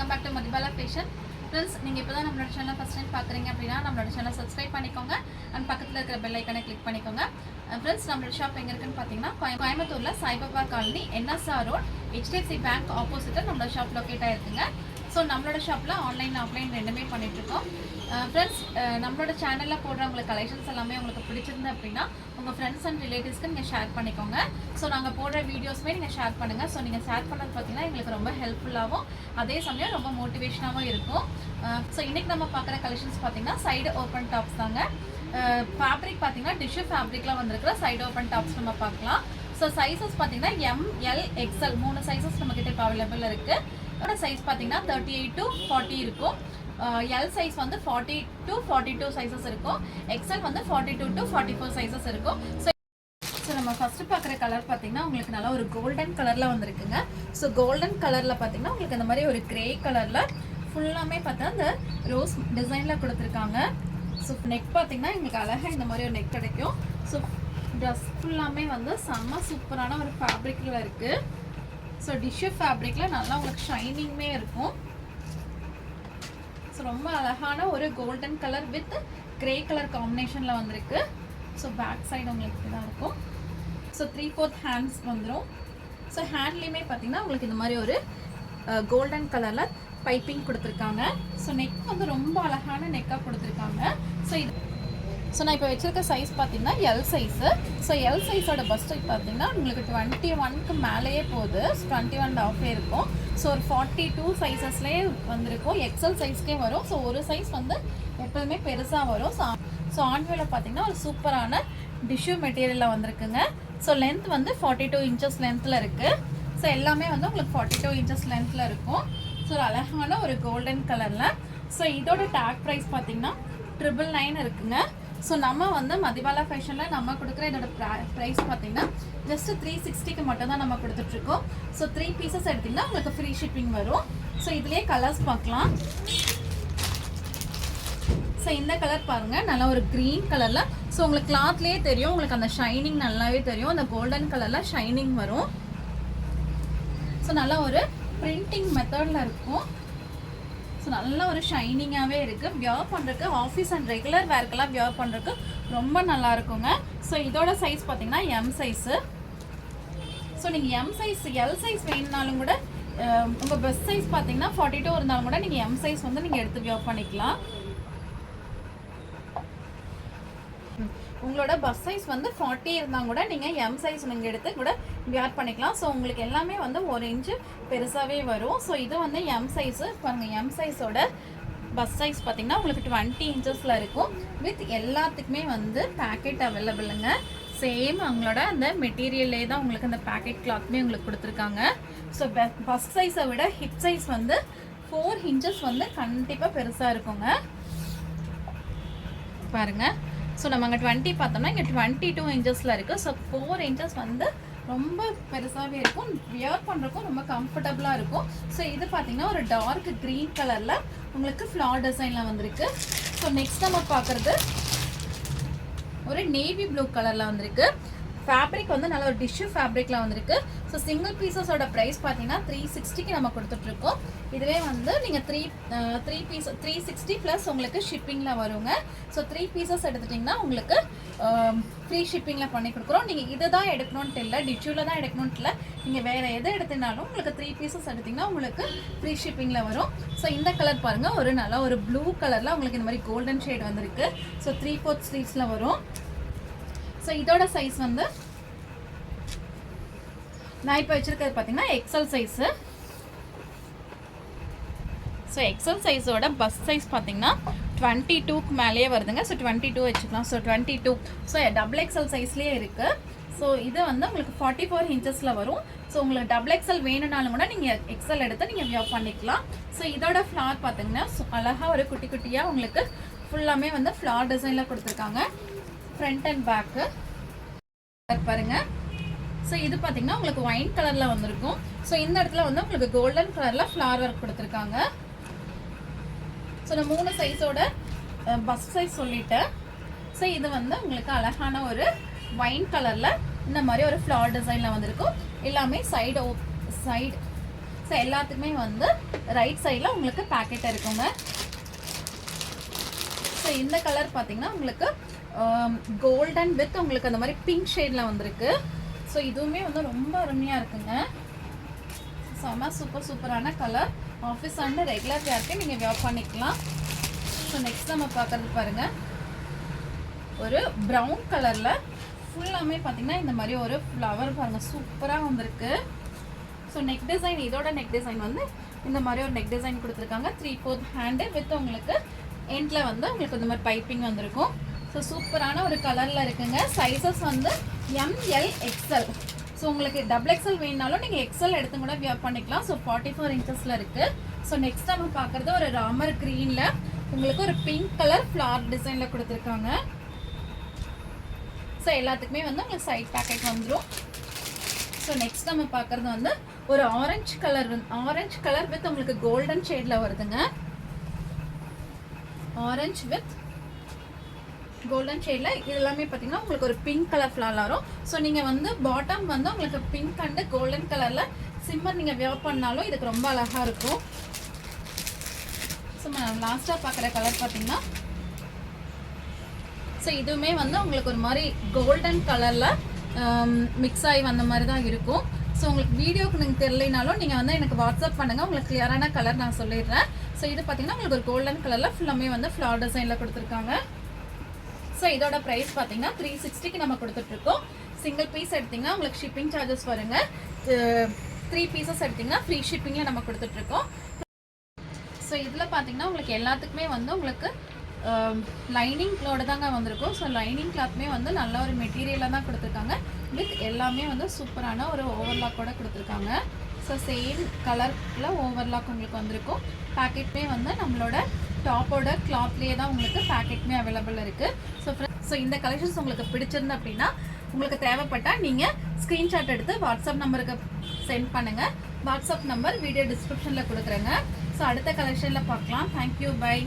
Welcome back to Mathibala fashion. Friends, நீங்கள் இப்போ தான் நம்மளோட சேனலை ஃபஸ்ட் டைம் பார்க்குறீங்க அப்படின்னா நம்மளோட சேனலை சப்ஸ்கிரைப் பண்ணிக்கோங்க அண்ட் பக்கத்தில் இருக்கிற பெல் ஐக்கனை கிளிக் பண்ணிக்கோங்க. ஃப்ரெண்ட்ஸ், நம்மளோட ஷாப் எங்கே இருக்குன்னு பார்த்தீங்கன்னா கோயம்புத்தூரில் Saibaba colony NSR road HDFC bank ஆப்போசிட்டில் நம்மளோட ஷாப் லொக்கேட் ஆகிருக்குங்க. ஸோ நம்மளோட ஷாப்பில் ஆன்லைன் ஆஃப்லைன் ரெண்டுமே பண்ணிகிட்ருக்கோம். ஃப்ரெண்ட்ஸ், நம்மளோட சேனலில் போடுற உங்களுக்கு கலெக்ஷன்ஸ் எல்லாமே உங்களுக்கு பிடிச்சிருந்து அப்படின்னா உங்கள் ஃப்ரெண்ட்ஸ் அண்ட் ரிலேட்டிவ்ஸ்க்கு நீங்கள் ஷேர் பண்ணிக்கோங்க. ஸோ நாங்கள் போடுற வீடியோஸுமே நீங்கள் ஷேர் பண்ணுங்கள். ஸோ நீங்கள் ஷேர் பண்ணது பார்த்தீங்கன்னா எங்களுக்கு ரொம்ப ஹெல்ப்ஃபுல்லாகவும் அதே சமயம் ரொம்ப மோட்டிவேஷனாகவும் இருக்கும். ஸோ இன்றைக்கி நம்ம பார்க்குற கலெக்ஷன்ஸ் பார்த்தீங்கன்னா சைடு ஓப்பன் டாப்ஸ் தாங்க. ஃபேப்ரிக் பார்த்தீங்கன்னா டிஷ்யூ ஃபேப்ரிக்லாம் வந்திருக்கிற சைடு ஓப்பன் டாப்ஸ் நம்ம பார்க்கலாம். ஸோ சைஸஸ் பார்த்தீங்கன்னா ML XL 3 சைஸஸ் நம்மக்கிட்ட இப்போ அவைலபிள் இருக்குது. சைஸ் பார்த்தீங்கன்னா 38 to 40 இருக்கும். எல் சைஸ் வந்து 40 to 42 சைஸஸ் இருக்கும். எக்ஸ்எல் வந்து 42 to 44 சைஸஸ் இருக்கும். ஸோ நம்ம ஃபஸ்ட்டு பார்க்குற கலர் பார்த்தீங்கன்னா உங்களுக்கு நல்லா ஒரு கோல்டன் கலரில் வந்திருக்குங்க. ஸோ கோல்டன் கலரில் பார்த்தீங்கன்னா உங்களுக்கு இந்த மாதிரி ஒரு கிரே கலரில் ஃபுல்லாமே பார்த்தா இந்த ரோஸ் டிசைனில் கொடுத்துருக்காங்க. ஸோ நெக் பார்த்தீங்கன்னா எங்களுக்கு அழகாக இந்த மாதிரி ஒரு நெக் கிடைக்கும். ஸோ ட்ரெஸ் ஃபுல்லாமே வந்து செம்ம சூப்பரான ஒரு ஃபேப்ரிக்கில் இருக்குது. ஸோ டிஷ்யூ ஃபேப்ரிக்கில் நல்லா உங்களுக்கு ஷைனிங்குமே இருக்கும். ஸோ ரொம்ப அழகான ஒரு golden colour with grey colour காம்பினேஷனில் வந்திருக்கு. ஸோ பேக் சைடு உங்களுக்கு இப்படி தான் இருக்கும். ஸோ 3/4 ஹேண்ட்ஸ் வந்துடும். ஸோ ஹேண்ட்லேயுமே பார்த்தீங்கன்னா உங்களுக்கு இந்த மாதிரி ஒரு கோல்டன் கலரில் பைப்பிங் கொடுத்துருக்காங்க. ஸோ நெக் வந்து ரொம்ப அழகான நெக்காக கொடுத்துருக்காங்க. ஸோ நான் இப்போ வச்சுருக்க சைஸ் பார்த்தீங்கன்னா எல் சைஸு. ஸோ எல் சைஸோட பஸ்ட் பார்த்தீங்கன்னா உங்களுக்கு 21க்கு மேலேயே போகுது. 21.5 இருக்கும். ஸோ ஒரு 42 சைஸஸ்லேயே வந்திருக்கும். எக்ஸல் சைஸ்க்கே வரும். ஸோ ஒரு சைஸ் வந்து எப்போதுமே பெருசாக வரும். ஸோ ஆன்வேல பார்த்தீங்கன்னா ஒரு சூப்பரான டிஷ்யூ மெட்டீரியலில் வந்திருக்குங்க. ஸோ லென்த் வந்து 42 இன்ச்சஸ் லென்த்தில் இருக்குது. ஸோ எல்லாமே வந்து உங்களுக்கு 42 இன்ச்சஸ் லென்த்தில் இருக்கும். ஸோ ஒரு அழகான ஒரு கோல்டன் கலரில். ஸோ இதோட டேக் ப்ரைஸ் பார்த்தீங்கன்னா 999 இருக்குங்க. ஸோ நம்ம வந்து மதிபாலா ஃபேஷனில் நம்ம கொடுக்குற இதோட ப்ரைஸ் பார்த்தீங்கன்னா ஜஸ்ட் 360க்கு மட்டும் தான் நம்ம கொடுத்துட்ருக்கோம். ஸோ 3 பீசஸ் எடுத்திங்கன்னா உங்களுக்கு ஃப்ரீ ஷிப்பிங் வரும். ஸோ இதுலேயே கலர்ஸ் பார்க்கலாம். ஸோ இந்த கலர் பாருங்கள், நல்லா ஒரு க்ரீன் கலரில். ஸோ உங்களுக்கு கிளாத்லேயே தெரியும், உங்களுக்கு அந்த ஷைனிங் நல்லாவே தெரியும். அந்த கோல்டன் கலரில் ஷைனிங் வரும். ஸோ நல்லா ஒரு பிரிண்டிங் மெத்தடில் இருக்கும். ஸோ நல்ல ஒரு ஷைனிங்காகவே இருக்குது. வியர் பண்ணுறதுக்கு ஆஃபீஸ் அண்ட் ரெகுலர் வேர்க்கெல்லாம் வியர் பண்ணுறதுக்கு ரொம்ப நல்லா இருக்குங்க. ஸோ இதோட சைஸ் பார்த்தீங்கன்னா எம் சைஸு. ஸோ நீங்கள் எம் சைஸ் எல் சைஸ் வேணுனாலும் கூட உங்கள் பெஸ்ட் சைஸ் பார்த்தீங்கன்னா 42 இருந்தாலும் கூட நீங்கள் எம் சைஸ் வந்து நீங்கள் எடுத்து வியர் பண்ணிக்கலாம். உங்களோட பஸ் சைஸ் வந்து 40 இருந்தால் கூட நீங்கள் எம் சைஸ் நீங்கள் எடுத்து கூட வியர் பண்ணிக்கலாம். ஸோ உங்களுக்கு எல்லாமே வந்து 1 இன்ச்சு பெருசாகவே வரும். ஸோ இது வந்து எம் சைஸு பாருங்கள். எம் சைஸோட பஸ் சைஸ் பார்த்திங்கன்னா உங்களுக்கு 20 இன்ச்சஸில் இருக்கும். வித் எல்லாத்துக்குமே வந்து பேக்கெட் அவைலபிளுங்க. சேம் அவங்களோட அந்த மெட்டீரியல்லே தான் உங்களுக்கு அந்த பேக்கெட் கிளாத்துமே உங்களுக்கு கொடுத்துருக்காங்க. ஸோ பஸ் சைஸை விட ஹிப் சைஸ் வந்து 4 இன்ச்சஸ் வந்து கண்டிப்பாக பெருசாக இருக்குங்க. பாருங்கள். ஸோ நம்ம அங்கே 20 பார்த்தோம்னா இங்கே 22 இன்ச்சஸில் இருக்குது. ஸோ 4 இன்ச்சஸ் வந்து ரொம்ப பெருசாகவே இருக்கும். வியர் பண்ணுறக்கும் ரொம்ப கம்ஃபர்டபுளாக இருக்கும். ஸோ இது பார்த்திங்கன்னா ஒரு டார்க் க்ரீன் கலரில் உங்களுக்கு ஃப்ளார் டிசைனில் வந்திருக்கு. ஸோ நெக்ஸ்ட் நம்ம பார்க்குறது ஒரு நேவி ப்ளூ கலரில் வந்திருக்கு. ஃபேப்ரிக் வந்து நல்ல ஒரு டிஷ்யூ ஃபேப்ரிக்கில் வந்திருக்கு. ஸோ சிங்கிள் பீசஸோட ப்ரைஸ் பார்த்தீங்கன்னா 360க்கு நம்ம கொடுத்துட்ருக்கோம். இதுவே வந்து நீங்கள் 3 பீஸ் 360 ப்ளஸ் உங்களுக்கு ஷிப்பிங்கில் வருங்க. ஸோ 3 பீசஸ் எடுத்துட்டிங்கன்னா உங்களுக்கு ஃப்ரீ ஷிப்பிங்கில் பண்ணி கொடுக்குறோம். நீங்கள் இதை தான் எடுக்கணுன்ட்டு இல்லை, டிஷ்யூவில் தான் எடுக்கணுன்ட்டு இல்லை, நீங்கள் வேறு எதை எடுத்தினாலும் உங்களுக்கு 3 பீசஸ் எடுத்திங்கன்னா உங்களுக்கு ஃப்ரீ ஷிப்பிங்கில் வரும். ஸோ இந்த கலர் பாருங்கள், ஒரு நல்லா ஒரு ப்ளூ கலரில் உங்களுக்கு இந்த மாதிரி கோல்டன் ஷேட் வந்திருக்கு. ஸோ 3/4 ஸ்லீவ்ஸில் வரும். ஸோ இதோட சைஸ் வந்து நான் இப்போ வச்சுருக்கிறது பார்த்தீங்கன்னா எக்ஸல் சைஸு. ஸோ எக்ஸல் சைஸோட பஸ் சைஸ் பார்த்தீங்கன்னா 22க்கு மேலேயே வருதுங்க. ஸோ 22 வச்சுக்கலாம். ஸோ 22 ஸோ டபுள் எக்ஸல் சைஸ்லேயே இருக்குது. ஸோ இது வந்து உங்களுக்கு 44 இன்ச்சஸில் வரும். ஸோ உங்களுக்கு டபுள் எக்ஸல் வேணும்னாலும் கூட நீங்கள் எக்ஸல் எடுத்து நீங்கள் வியர் பண்ணிக்கலாம். ஸோ இதோட ஃப்ளார் பார்த்தீங்கன்னா அழகாக ஒரு குட்டி குட்டியாக உங்களுக்கு ஃபுல்லாமே வந்து ஃப்ளார் டிசைனில் கொடுத்துருக்காங்க. ஃப்ரண்ட் அண்ட் பேக்கு பாருங்கள். ஸோ இது பார்த்தீங்கன்னா உங்களுக்கு ஒயிட் கலரில் வந்திருக்கும். ஸோ இந்த இடத்துல வந்து உங்களுக்கு கோல்டன் கலரில் ஃப்ளார் ஒர்க் கொடுத்துருக்காங்க. ஸோ நான் 3 சைஸோட பஸ் சைஸ் சொல்லிட்டேன். ஸோ இது வந்து உங்களுக்கு அழகான ஒரு ஒயிட் கலரில் இந்த மாதிரி ஒரு ஃப்ளார் டிசைனில் வந்திருக்கும். எல்லாமே சைடு ஸோ எல்லாத்துக்குமே வந்து ரைட் சைடில் உங்களுக்கு பேக்கெட் இருக்குங்க. ஸோ இந்த கலர் பார்த்தீங்கன்னா உங்களுக்கு கோல்டன் வித் உங்களுக்கு அந்த மாதிரி பிங்க் ஷேடில் வந்திருக்கு. ஸோ இதுவுமே வந்து ரொம்ப அருமையாக இருக்குங்க. செம்ம சூப்பரான கலர். ஆஃபீஸ் அண்ட் ரெகுலர் வேர்க்கு நீங்கள் வியர் பண்ணிக்கலாம். ஸோ நெக்ஸ்ட் நம்ம பார்க்குறது பாருங்கள், ஒரு ப்ரௌன் கலரில் ஃபுல்லாமே பார்த்தீங்கன்னா இந்த மாதிரி ஒரு ஃப்ளவர் பாருங்கள் சூப்பராக வந்திருக்கு. ஸோ நெக் டிசைன், இதோட நெக் டிசைன் வந்து இந்த மாதிரி ஒரு நெக் டிசைன் கொடுத்துருக்காங்க. 3/4 ஹேண்டு வித் உங்களுக்கு எண்டில் வந்து உங்களுக்கு இந்த மாதிரி பைப்பிங் வந்திருக்கும். ஸோ சூப்பரான ஒரு கலரில் இருக்குங்க. சைஸஸ் வந்து ML XL. ஸோ உங்களுக்கு XXL வேணுனாலும் நீங்கள் XL எடுத்து கூட வியர் பண்ணிக்கலாம். ஸோ 44 இன்ச்சஸில் இருக்குது. ஸோ நெக்ஸ்ட் நம்ம பார்க்குறது ஒரு ராமர் க்ரீனில் உங்களுக்கு ஒரு பிங்க் கலர் ஃப்ளவர் டிசைனில் கொடுத்துருக்காங்க. ஸோ எல்லாத்துக்குமே வந்து உங்களுக்கு சைட் பேக்கெட் வந்துடும். ஸோ நெக்ஸ்ட் நம்ம பார்க்குறது வந்து ஒரு ஆரஞ்சு கலர் வித் உங்களுக்கு கோல்டன் ஷேடில் வருதுங்க. ஆரஞ்சு வித் கோல்டன் ஷேடில் இது எல்லாமே பார்த்தீங்கன்னா உங்களுக்கு ஒரு பிங்க் கலர் ஃப்ளவர் வரும். ஸோ நீங்கள் வந்து பாட்டம் வந்து உங்களுக்கு பிங்க் அண்டு கோல்டன் கலரில் சிம்மர் நீங்கள் வியர் பண்ணாலும் இதுக்கு ரொம்ப அழகாக இருக்கும். ஸோ லாஸ்ட்டாக பார்க்குற கலர் பார்த்தீங்கன்னா, ஸோ இதுவுமே வந்து உங்களுக்கு ஒரு மாதிரி கோல்டன் கலரில் மிக்ஸ் ஆகி வந்த மாதிரி தான் இருக்கும். ஸோ உங்களுக்கு வீடியோக்கு நீங்கள் தெரியலைனாலும் நீங்கள் வந்து எனக்கு வாட்ஸ்அப் பண்ணுங்கள், உங்களுக்கு கிளியரான கலர் நான் சொல்லிடுறேன். ஸோ இது பார்த்தீங்கன்னா உங்களுக்கு ஒரு கோல்டன் கலரில் ஃபுல்லாமே வந்து ஃப்ளவர் டிசைனில் கொடுத்துருக்காங்க. ஸோ இதோட ப்ரைஸ் பார்த்தீங்கன்னா 360க்கு நம்ம கொடுத்துட்ருக்கோம். சிங்கிள் பீஸ் எடுத்திங்கன்னா உங்களுக்கு ஷிப்பிங் சார்ஜஸ் வருங்க. 3 பீசஸ் எடுத்திங்கன்னா ஃப்ரீ ஷிப்பிங்கில் நம்ம கொடுத்துட்ருக்கோம். ஸோ இதில் பார்த்தீங்கன்னா உங்களுக்கு எல்லாத்துக்குமே வந்து உங்களுக்கு லைனிங் கிளாத் தாங்க வந்திருக்கும். ஸோ லைனிங் கிளாத்துமே வந்து நல்ல ஒரு மெட்டீரியலாக தான் கொடுத்துருக்காங்க. வித் எல்லாமே வந்து சூப்பரான ஒரு ஓவர்லாக்கோட கொடுத்துருக்காங்க. ஸோ சேம் கலரில் ஓவர்லாக் உங்களுக்கு வந்திருக்கும். பேக்கெட்டுமே வந்து நம்மளோட டாப்போட கிளாத்லேயே தான் உங்களுக்கு பேக்கெட்டுமே அவைலபிள் இருக்குது. ஸோ இந்த கலெக்ஷன்ஸ் உங்களுக்கு பிடிச்சிருந்து அப்படின்னா உங்களுக்கு தேவைப்பட்டால் நீங்கள் ஸ்க்ரீன்ஷாட் எடுத்து வாட்ஸ்அப் நம்பருக்கு சென்ட் பண்ணுங்கள். வாட்ஸ்அப் நம்பர் வீடியோ டிஸ்கிரிப்ஷனில் கொடுக்குறேங்க. ஸோ அடுத்த கலெக்ஷனில் பார்க்கலாம். Thank you, by.